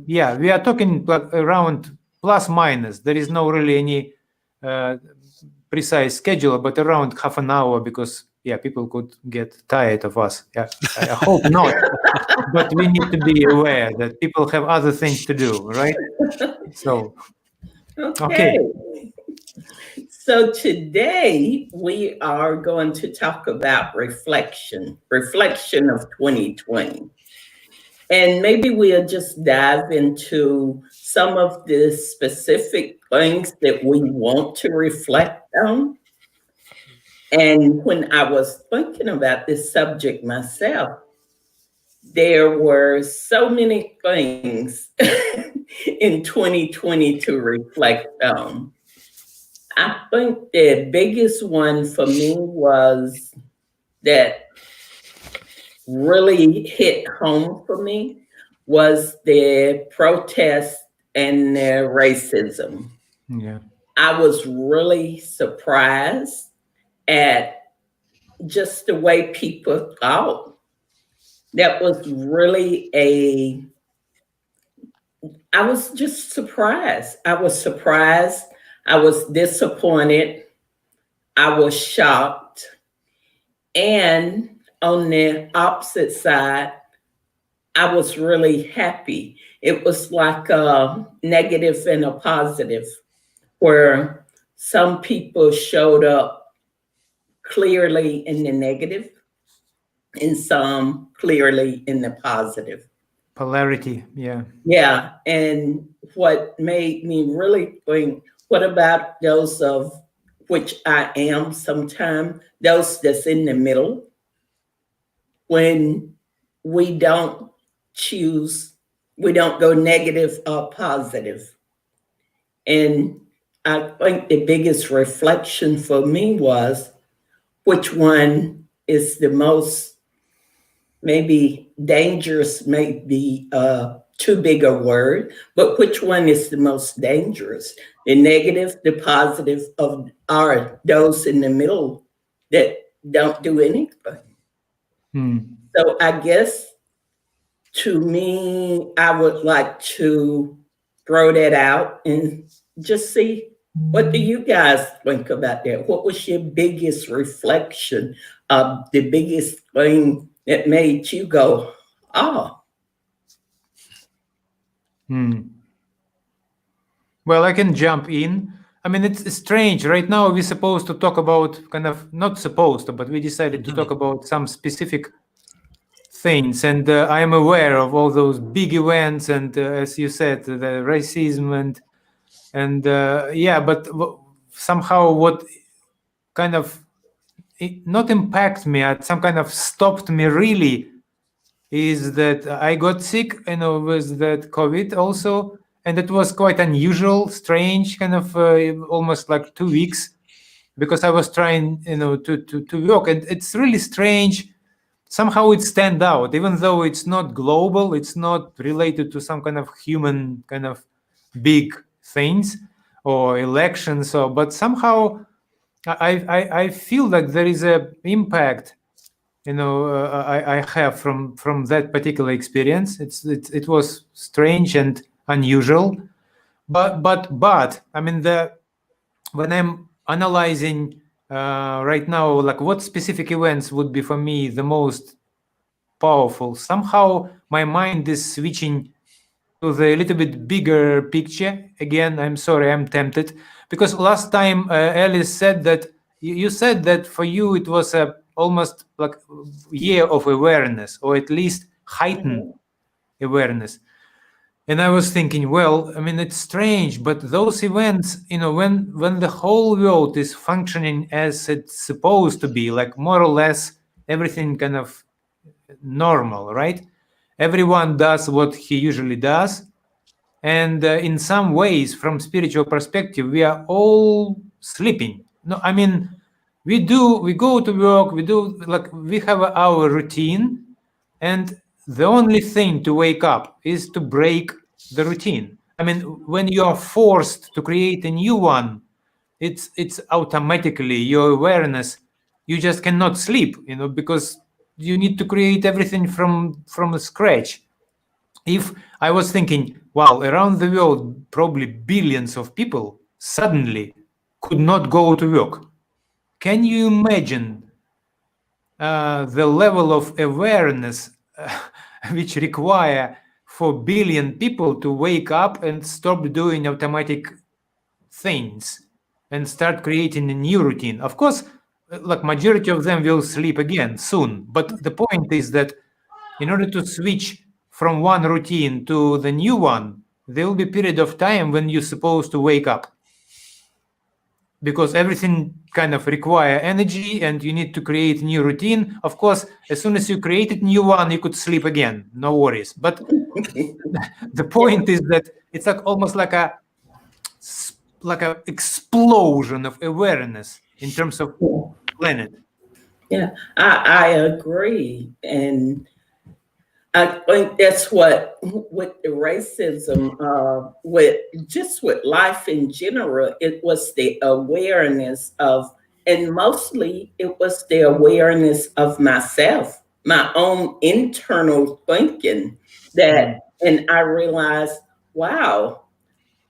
Yeah, we are talking like around plus minus. There is no really any precise schedule, but around half an hour, because yeah, people could get tired of us. Yeah, I hope not, but we need to be aware that people have other things to do, right? So Okay. okay. So today we are going to talk about reflection of 2020. And maybe we'll just dive into some of the specific things that we want to reflect on. And when I was thinking about this subject myself, there were so many things in 2020 to reflect on. I think the biggest one for me was that really hit home for me was the protest and the racism. Yeah. I was really surprised at just the way people thought. That was really I was just surprised. I was surprised. I was disappointed. I was shocked. And on the opposite side, I was really happy. It was like a negative and a positive, where some people showed up clearly in the negative and some clearly in the positive. Polarity. Yeah. Yeah. And what made me really think, what about those of which I am sometimes, those that's in the middle, when we don't choose, we don't go negative or positive. And I think the biggest reflection for me was which one is the most, maybe dangerous, may be too big a word, but which one is the most dangerous? The negative, the positive, of are those in the middle that don't do anything. Hmm. So I guess, to me, I would like to throw that out and just see, what do you guys think about that? What was your biggest reflection of the biggest thing that made you go, oh? Well, I can jump in. I mean, it's strange. Right now, we're supposed to talk about kind of, not supposed to, but we decided to talk about some specific things. And I am aware of all those big events, and as you said, the racism and yeah, but somehow what kind of not impact me, some kind of stopped me really, is that I got sick, with that COVID also, and it was quite unusual, strange, kind of almost like 2 weeks, because I was trying, to work, and it's really strange. Somehow it stand out, even though it's not global, it's not related to some kind of human kind of big things or elections, but somehow I feel like there is a impact, I have from that particular experience. It was strange and unusual, but I mean, when I'm analyzing right now, like what specific events would be for me the most powerful, somehow my mind is switching to the little bit bigger picture. Again, I'm sorry, I'm tempted, because last time Alice said that you said that for you it was a almost like year of awareness, or at least heightened awareness. And I was thinking, well, I mean, it's strange, but those events, when the whole world is functioning as it's supposed to be, like more or less everything kind of normal, right? Everyone does what he usually does. And in some ways, from spiritual perspective, we are all sleeping. No, I mean, we go to work, we have our routine, and the only thing to wake up is to break the routine. I mean, when you are forced to create a new one, it's automatically your awareness. You just cannot sleep, because you need to create everything from scratch. if I was thinking, well, around the world, probably billions of people suddenly could not go to work. Can you imagine the level of awareness which require for billion people to wake up and stop doing automatic things and start creating a new routine? Of course, like majority of them will sleep again soon, but the point is that in order to switch from one routine to the new one, there will be a period of time when you're supposed to wake up, because everything kind of require energy and you need to create new routine. Of course, as soon as you created new one, you could sleep again, no worries. But the point is that it's like almost like a explosion of awareness in terms of planet. Yeah, I agree. And I think that's what with the racism, with life in general, it was the awareness of, and mostly it was the awareness of myself, my own internal thinking that, and I realized, wow,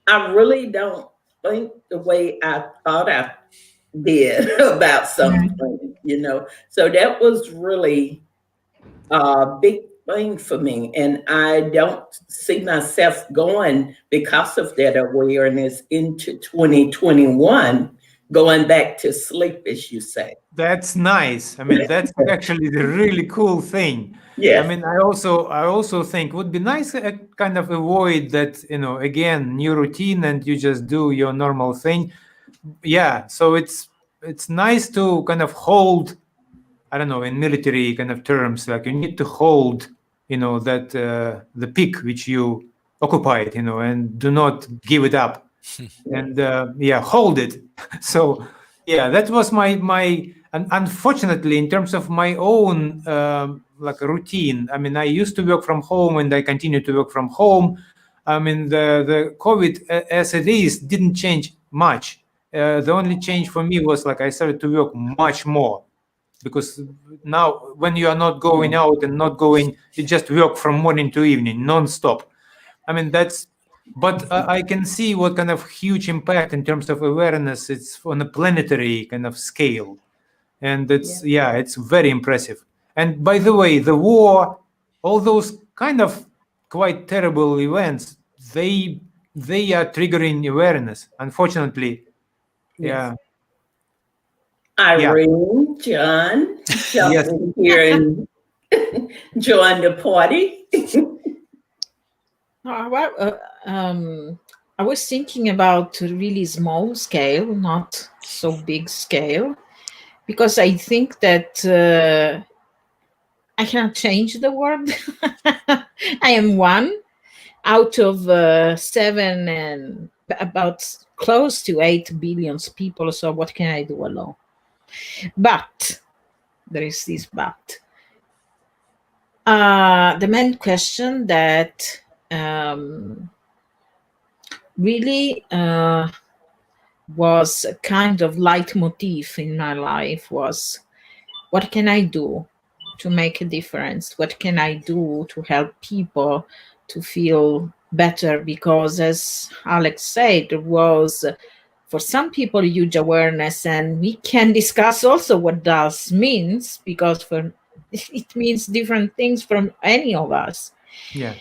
I really don't think the way I thought I did about something, you know. So that was really a big thing for me. And I don't see myself going because of that awareness into 2021, going back to sleep, as you say. That's nice. I mean, that's actually the really cool thing. I Yes. mean, I also think would be nice kind of avoid that, again, new routine and you just do your normal thing. Yeah, so it's nice to kind of hold, I don't know, in military kind of terms, like you need to hold, that the peak which you occupied, and do not give it up, and hold it. So yeah, that was my and unfortunately, in terms of my own like routine, I mean, I used to work from home and I continue to work from home. I mean, the COVID as it is didn't change much. The only change for me was like I started to work much more, because now when you are not going out and not going, you just work from morning to evening non-stop. I mean, but I can see what kind of huge impact in terms of awareness it's on a planetary kind of scale. And it's very impressive. And by the way, the war, all those kind of quite terrible events, they are triggering awareness, unfortunately. Yes. Yeah. Yeah. Irene, John, jump Yes. in here and join the party. I was thinking about really small scale, not so big scale, because I think that I cannot change the world. I am one out of 7 and about close to 8 billion people. So what can I do alone? But there is this but. The main question that really was a kind of leitmotif in my life was, what can I do to make a difference? What can I do to help people to feel better? Because as Alex said, there was for some people a huge awareness, and we can discuss also what that means, because for it means different things from any of us. Yeah.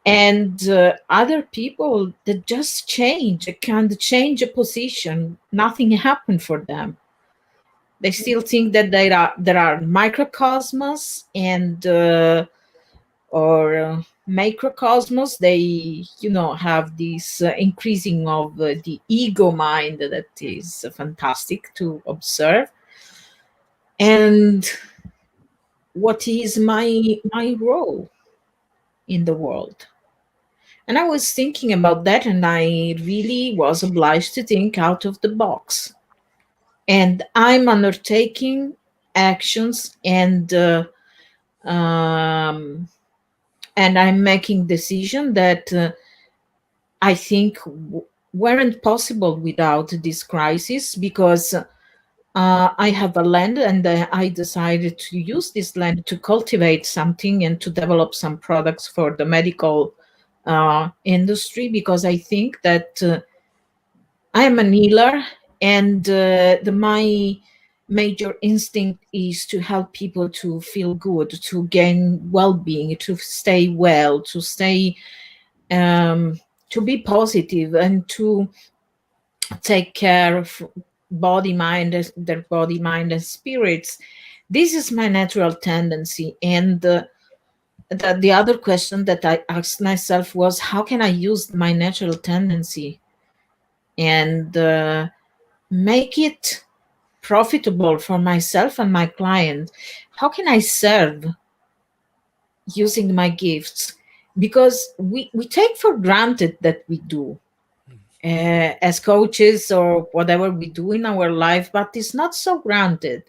And other people that just can change a position, nothing happened for them. They still think that there are microcosmos and or macrocosmos. They have this increasing of the ego mind that is fantastic to observe. And what is my role in the world? And I was thinking about that, and I really was obliged to think out of the box. And I'm undertaking actions, and I'm making decisions that I think weren't possible without this crisis, because I have a land, and I decided to use this land to cultivate something and to develop some products for the medical industry, because I think that I am an healer, and my major instinct is to help people to feel good, to gain well-being, to stay well, to stay to be positive, and to take care of body, mind, their body, mind, and spirits. This is my natural tendency. And the other question that I asked myself was, how can I use my natural tendency and make it profitable for myself and my client? How can I serve using my gifts? Because we take for granted that we do as coaches or whatever we do in our life, but it's not so granted.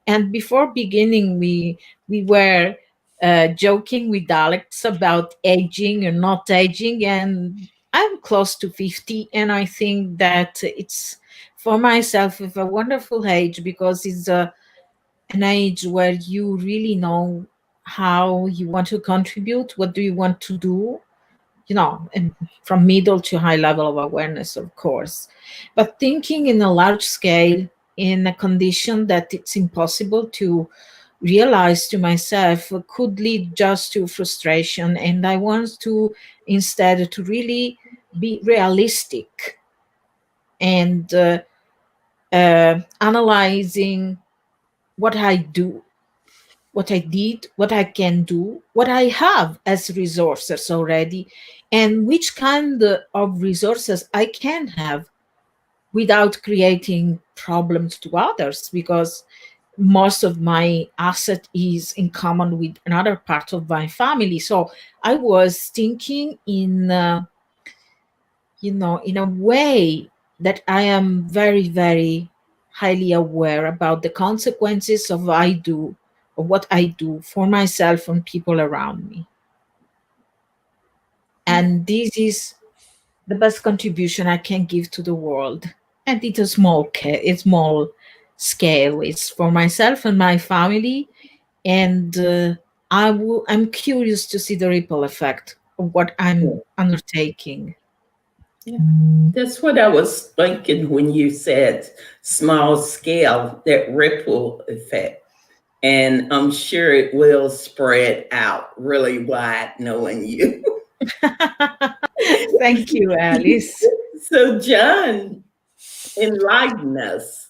And before beginning, we were joking with Alex about aging and not aging, and I'm close to 50, and I think that it's, for myself, a wonderful age, because it's an age where you really know how you want to contribute, what do you want to do, and from middle to high level of awareness, of course. But thinking in a large scale, in a condition that it's impossible to realize to myself, could lead just to frustration. And I want to instead to really be realistic and analyzing what I do, what I did, what I can do, what I have as resources already, and which kind of resources I can have without creating problems to others, because most of my asset is in common with another part of my family. So I was thinking in in a way that I am very, very highly aware about the consequences of what I do for myself and people around me. And this is the best contribution I can give to the world. And it's a small scale. It's for myself and my family. And I'm curious to see the ripple effect of what I'm undertaking. Yeah. That's what I was thinking when you said small scale, that ripple effect. And I'm sure it will spread out really wide knowing you. Thank you, Alice. So, John, enlighten us.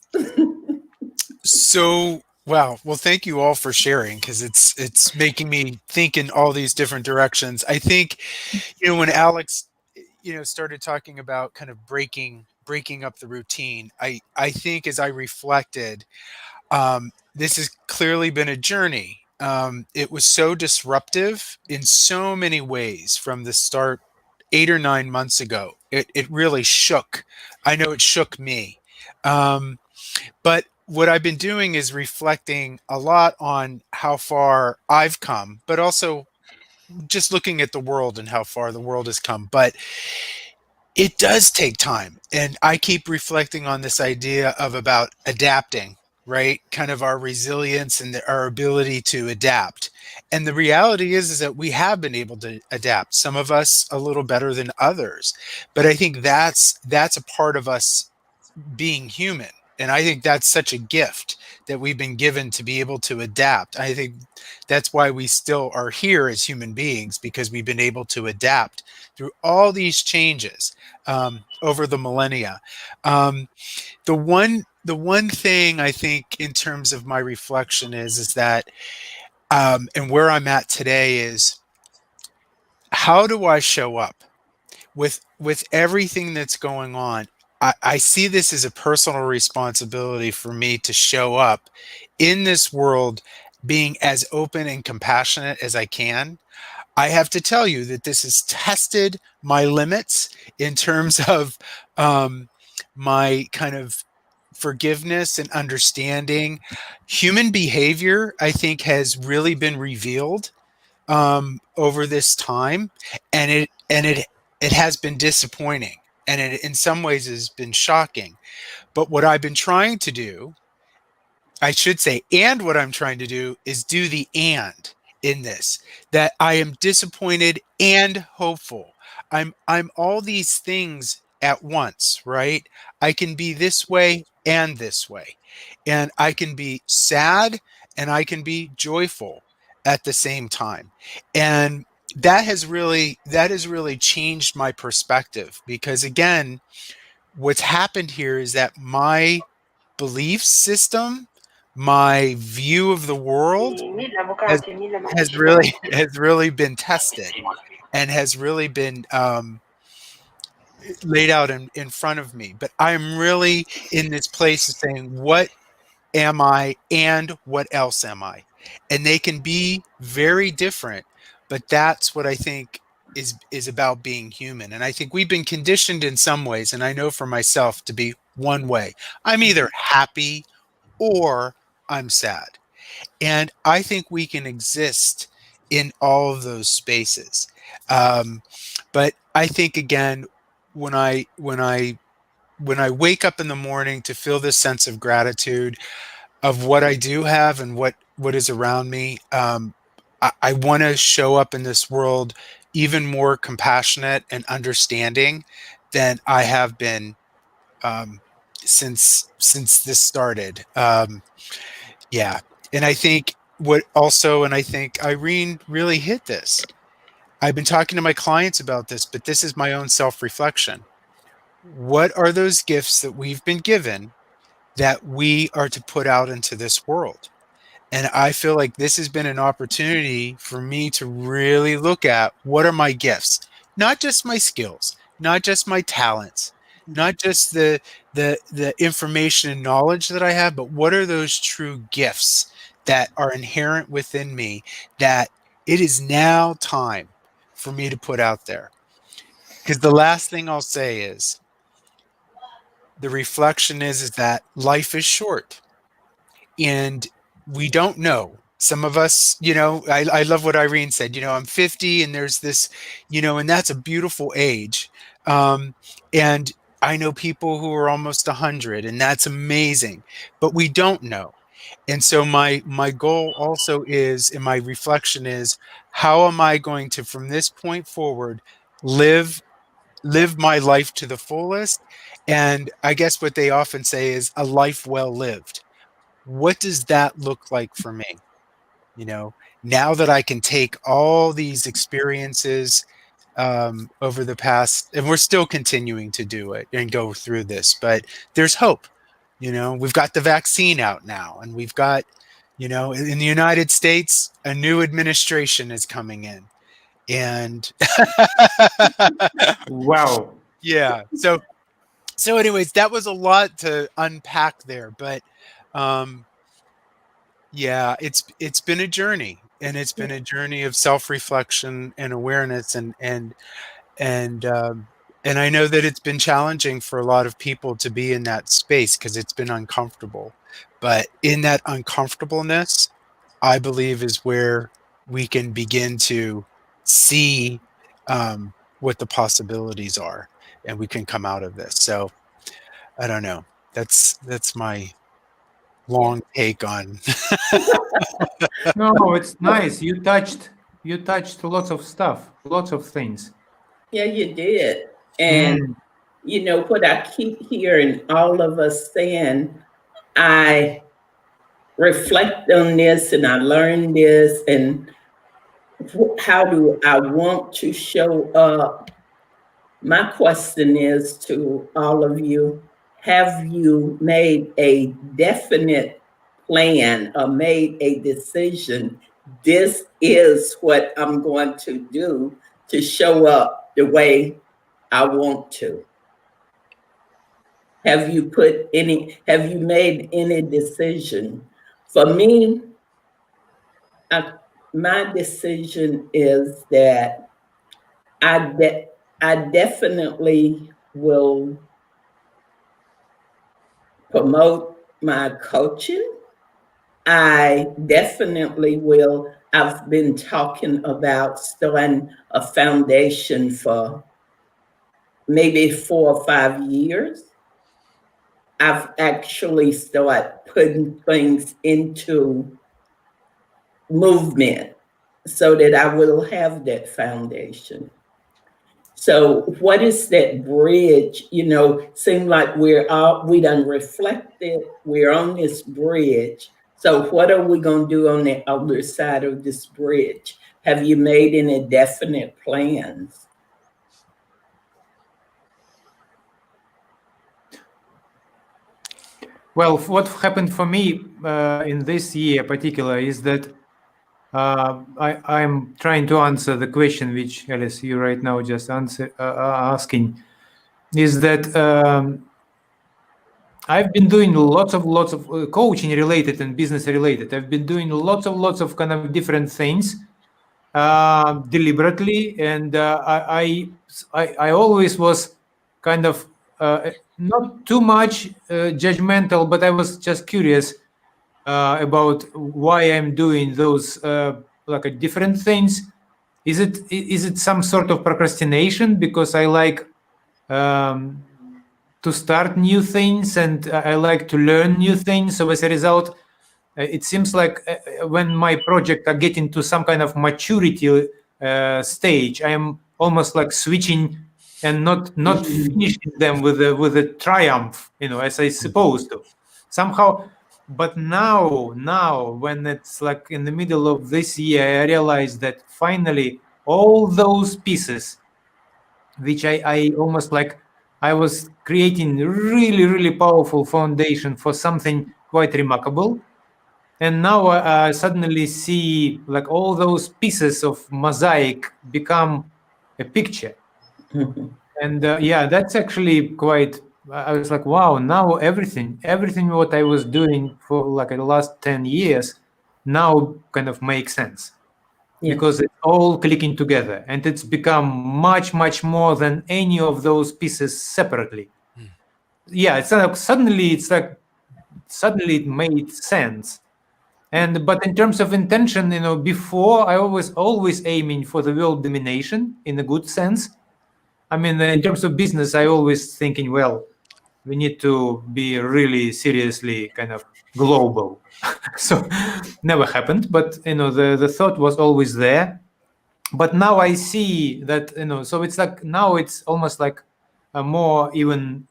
So, wow. Well, thank you all for sharing, because it's making me think in all these different directions. I think, when Alex, started talking about kind of breaking up the routine, I think as I reflected, this has clearly been a journey. It was so disruptive in so many ways from the start 8 or 9 months ago. It really shook. I know it shook me. But what I've been doing is reflecting a lot on how far I've come, but also just looking at the world and how far the world has come. But it does take time. And I keep reflecting on this idea of about adapting, right? Kind of our resilience and our ability to adapt. And the reality is that we have been able to adapt. Some of us a little better than others. But I think that's a part of us being human. And I think that's such a gift that we've been given, to be able to adapt. I think that's why we still are here as human beings, because we've been able to adapt through all these changes over the millennia. The one thing I think in terms of my reflection is that, and where I'm at today, is how do I show up with everything that's going on? I see this as a personal responsibility for me to show up in this world being as open and compassionate as I can. I have to tell you that this has tested my limits in terms of my kind of forgiveness and understanding. Human behavior, I think, has really been revealed over this time, and it has been disappointing, and it in some ways has been shocking. But what I've been trying to do, I should say, and what I'm trying to do is do the and in this, that I am disappointed and hopeful. I'm all these things at once, right? I can be this way and this way. And I can be sad and I can be joyful at the same time. And that has really changed my perspective, because again, what's happened here is that my belief system, my view of the world has really has really been tested and has really been laid out in front of me. But I'm really in this place of saying, what am I and what else am I? And they can be very different, but that's what I think is about being human. And I think we've been conditioned in some ways, and I know for myself, to be one way. I'm either happy or I'm sad. And I think we can exist in all of those spaces. But I think again, when I wake up in the morning to feel this sense of gratitude of what I do have and what is around me, I want to show up in this world even more compassionate and understanding than I have been since this started. Yeah. And I think and I think Irene really hit this. I've been talking to my clients about this, but this is my own self-reflection. What are those gifts that we've been given that we are to put out into this world? And I feel like this has been an opportunity for me to really look at, what are my gifts? Not just my skills, not just my talents, not just the information and knowledge that I have, but what are those true gifts that are inherent within me that it is now time for me to put out there? Because the last thing I'll say is, the reflection is that life is short. And we don't know. Some of us, I love what Irene said, I'm 50 and there's this, and that's a beautiful age. And I know people who are almost 100, and that's amazing, but we don't know. And so my goal also is, and my reflection is, how am I going to, from this point forward, live my life to the fullest? And I guess what they often say is a life well lived. What does that look like for me? Now that I can take all these experiences over the past, and we're still continuing to do it and go through this, but there's hope. We've got the vaccine out now, and we've got, in the United States, a new administration is coming in. And Wow. yeah, so anyways, that was a lot to unpack there, but yeah, it's been a journey, and it's been a journey of self-reflection and awareness, and I know that it's been challenging for a lot of people to be in that space because it's been uncomfortable. But in that uncomfortableness, I believe, is where we can begin to see what the possibilities are, and we can come out of this. So I don't know. That's my long take on. No, it's nice. You touched lots of stuff, lots of things. Yeah, you did. And what I keep hearing all of us saying, I reflect on this and I learn this, and how do I want to show up? My question is to all of you, have you made a definite plan or made a decision? This is what I'm going to do to show up the way I want to. Have you made any decision? For me, my decision is that I definitely will promote my coaching. I definitely will. I've been talking about starting a foundation for maybe 4 or 5 years. I've actually started putting things into movement so that I will have that foundation. So what is that bridge? Seem like we done reflected, we're on this bridge. So what are we gonna do on the other side of this bridge? Have you made any definite plans? Well, what happened for me in this year particular is that I'm trying to answer the question which Alice, you right now just asking, is that I've been doing lots of coaching related and business related. I've been doing lots of kind of different things deliberately, and I always was kind of not too much judgmental, but I was just curious about why I'm doing those like different things. Is it some sort of procrastination because I like to start new things and I like to learn new things? So as a result, it seems like when my project are getting to some kind of maturity stage, I am almost like switching and not finishing them with a triumph, as I supposed to somehow. But now when it's like in the middle of this year, I realized that finally all those pieces which I almost like I was creating really powerful foundation for something quite remarkable. And now I suddenly see like all those pieces of mosaic become a picture. And yeah, that's actually quite, I was like, wow, now everything what I was doing for like the last 10 years now kind of makes sense. Yeah. Because it's all clicking together and it's become much more than any of those pieces separately. Yeah, it's like suddenly it made sense. But in terms of intention, before I always aiming for the world domination in a good sense. I mean, in terms of business, I always thinking, well, we need to be really seriously kind of global. So never happened, but the thought was always there. But now I see that so it's like now it's almost like a more even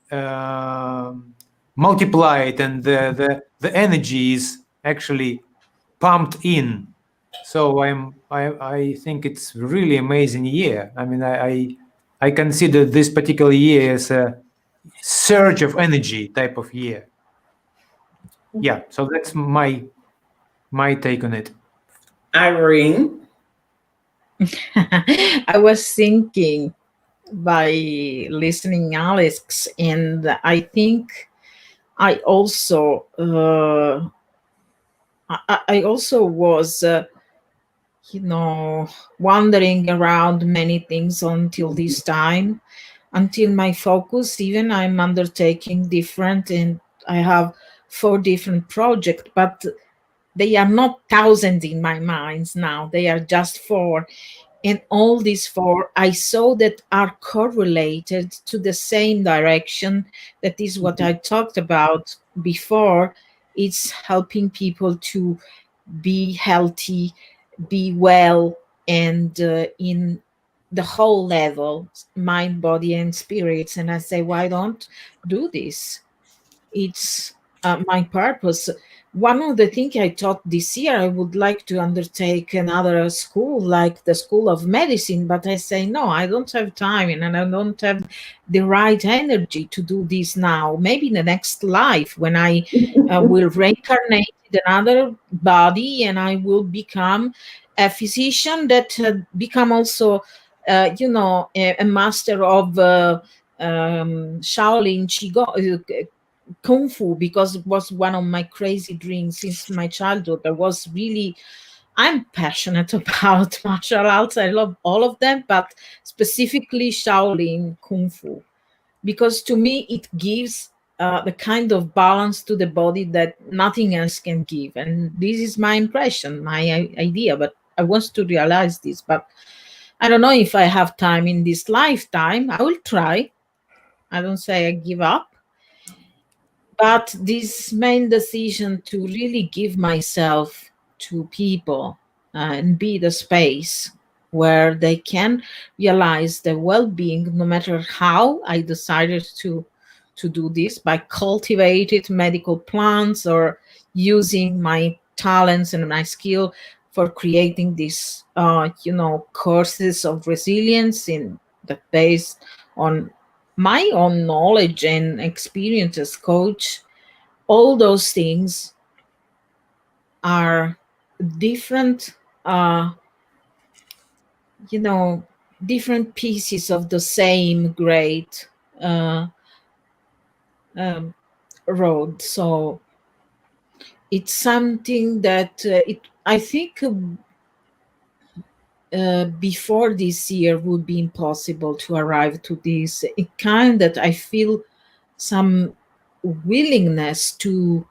multiplied, and the energy is actually pumped in. So I think it's really amazing year. I mean, I consider this particular year as a surge of energy type of year. Yeah, so that's my take on it. Irene? I was thinking by listening Alex, and I think I also I also was wandering around many things until this time, until my focus, even I'm undertaking different, and I have 4 different projects, but they are not thousands in my minds now, they are just 4. And all these 4 I saw that are correlated to the same direction. That is what I talked about before. It's helping people to be healthy, be well, and in the whole level, mind, body, and spirits. And I say, why don't do this? It's my purpose. One of the things I taught this year, I would like to undertake another school, like the School of Medicine, but I say, no, I don't have time and I don't have the right energy to do this now. Maybe in the next life, when I will reincarnate in another body and I will become a physician that become also, a master of Shaolin Qigong, Kung Fu, because it was one of my crazy dreams since my childhood. I'm passionate about martial arts. I love all of them, but specifically Shaolin Kung Fu, because to me it gives the kind of balance to the body that nothing else can give. And this is my impression, my idea, but I want to realize this. But I don't know if I have time in this lifetime. I will try. I don't say I give up. But this main decision to really give myself to people and be the space where they can realize their well-being, no matter how I decided to do this, by cultivated medical plants or using my talents and my skill for creating these courses of resilience in that based on my own knowledge and experience as coach. All those things are different, uh, you know different pieces of the same great uh, um, road. So it's something that I think before this year would be impossible to arrive to this kind, that I feel some willingness to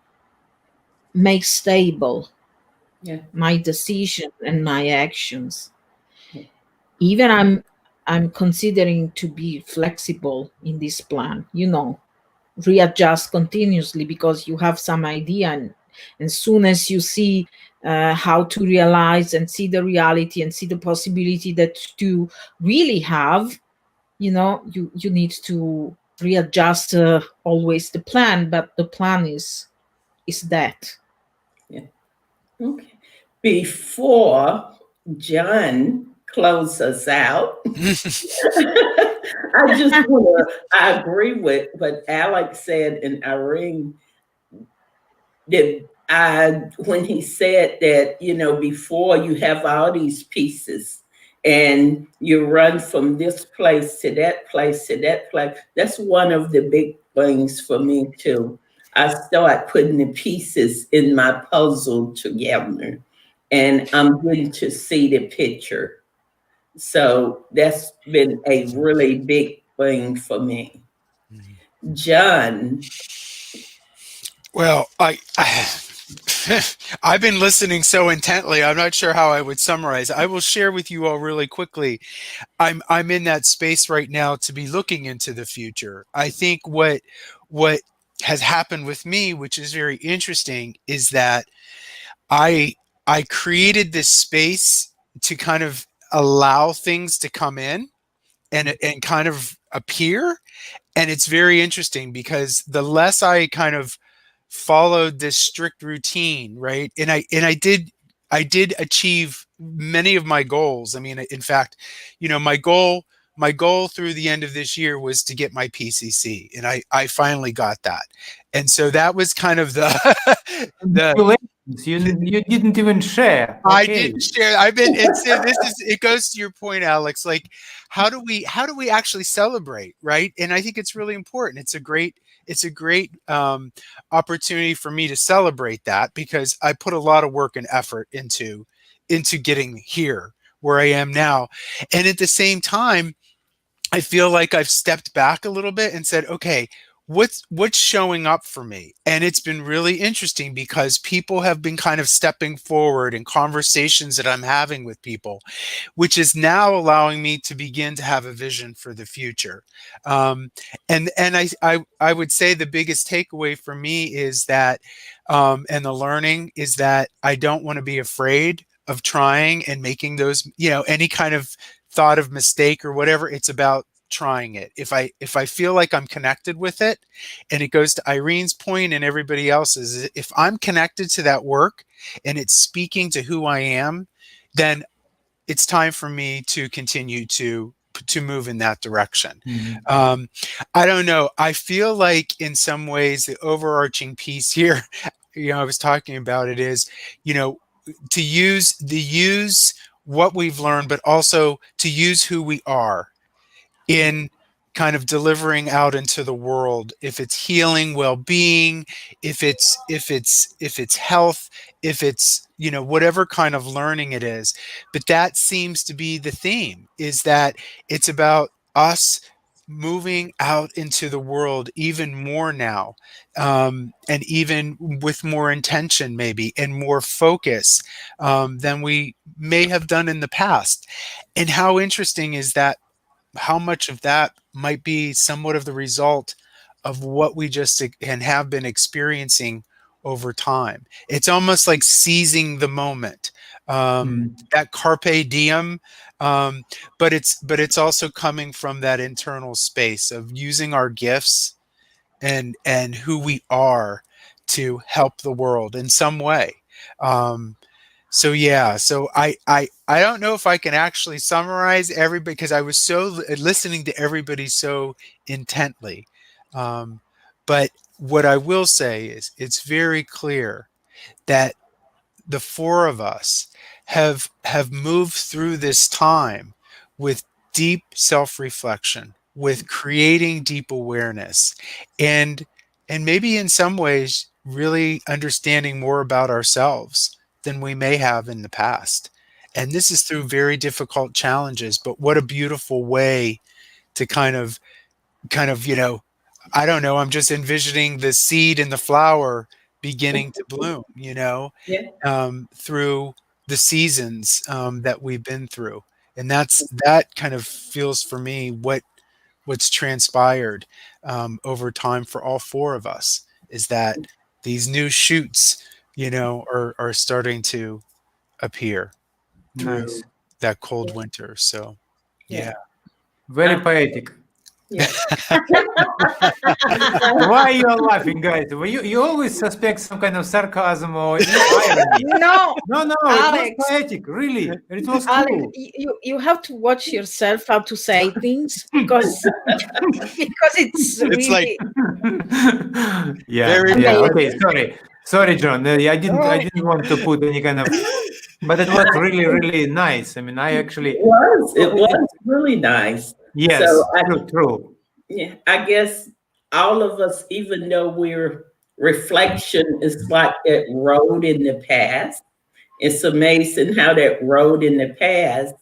make stable Yeah. my decision and my actions. Yeah. Even I'm considering to be flexible in this plan, readjust continuously, because you have some idea, and soon as you see how to realize and see the reality and see the possibility that you really have, you need to readjust always the plan, but the plan is that. Yeah. Okay. Before John closes us out, I agree with what Alex said and Irene, that when he said that, before you have all these pieces and you run from this place to that place to that place. That's one of the big things for me too. I start putting the pieces in my puzzle together and I'm getting to see the picture. So that's been a really big thing for me. John. Well, I've been listening so intently. I'm not sure how I would summarize. I will share with you all really quickly. I'm in that space right now to be looking into the future. I think what has happened with me, which is very interesting, is that I created this space to kind of allow things to come in and kind of appear. And it's very interesting because the less I kind of followed this strict routine, right? And I did achieve many of my goals. I mean, in fact, my goal through the end of this year was to get my PCC, and I finally got that. And so that was kind of the You didn't even share. I Okay. didn't share. I've been. It goes to your point, Alex. Like, how do we actually celebrate, right? And I think it's really important. It's a great opportunity for me to celebrate that, because I put a lot of work and effort into getting here where I am now, and at the same time, I feel like I've stepped back a little bit and said, okay, what's showing up for me? And it's been really interesting because people have been kind of stepping forward in conversations that I'm having with people, which is now allowing me to begin to have a vision for the future. And I would say the biggest takeaway for me is that, and the learning is that I don't want to be afraid of trying and making those, any kind of thought of mistake or whatever. It's about trying it. If I feel like I'm connected with it, and it goes to Irene's point and everybody else's, if I'm connected to that work and it's speaking to who I am, then it's time for me to continue to move in that direction. I don't know. I feel like in some ways the overarching piece here, I was talking about it, is, to use what we've learned, but also to use who we are in kind of delivering out into the world. If it's healing, well-being, if it's health, if it's, whatever kind of learning it is. But that seems to be the theme, is that it's about us moving out into the world even more now, and even with more intention, maybe, and more focus than we may have done in the past. And how interesting is that, how much of that might be somewhat of the result of what we just and have been experiencing over time. It's almost like seizing the moment, that carpe diem, but it's also coming from that internal space of using our gifts and who we are to help the world in some way. So yeah, so I don't know if I can actually summarize everybody, because I was so listening to everybody so intently. But what I will say is it's very clear that the four of us have moved through this time with deep self-reflection, with creating deep awareness, and maybe in some ways really understanding more about ourselves than we may have in the past. And this is through very difficult challenges, but what a beautiful way to kind of, I don't know, I'm just envisioning the seed and the flower beginning to bloom, Yeah. through the seasons that we've been through. And that kind of feels for me what's transpired over time for all four of us, is that these new shoots, are starting to appear through Nice. that cold winter. So, yeah. Very poetic. Yeah. Why you are laughing, guys? Well, you always suspect some kind of sarcasm or irony. No, No, it Alex. was poetic, really. It was Alex, cool. you have to watch yourself how to say things, because it's It's like really Yeah. very Okay, sorry, John. I didn't want to put any kind of, but it was really nice. I mean, I actually, It was really nice. yes, So true. yeah, I guess all of us, even though reflection is like that road in the past, it's amazing how that road in the past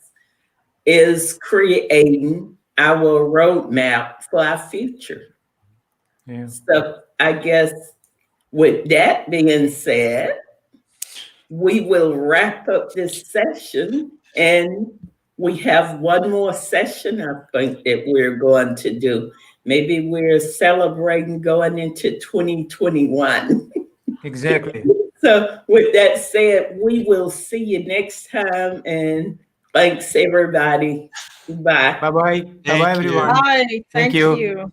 is creating our roadmap for our future. Yeah. So I guess with that being said, we will wrap up this session, and we have one more session, I think, that we're going to do. Maybe we're celebrating going into 2021. Exactly. So with that said, we will see you next time, and thanks everybody. Bye. Bye-bye. Bye-bye, Thank you. everyone. Bye. Thank Thank you. you.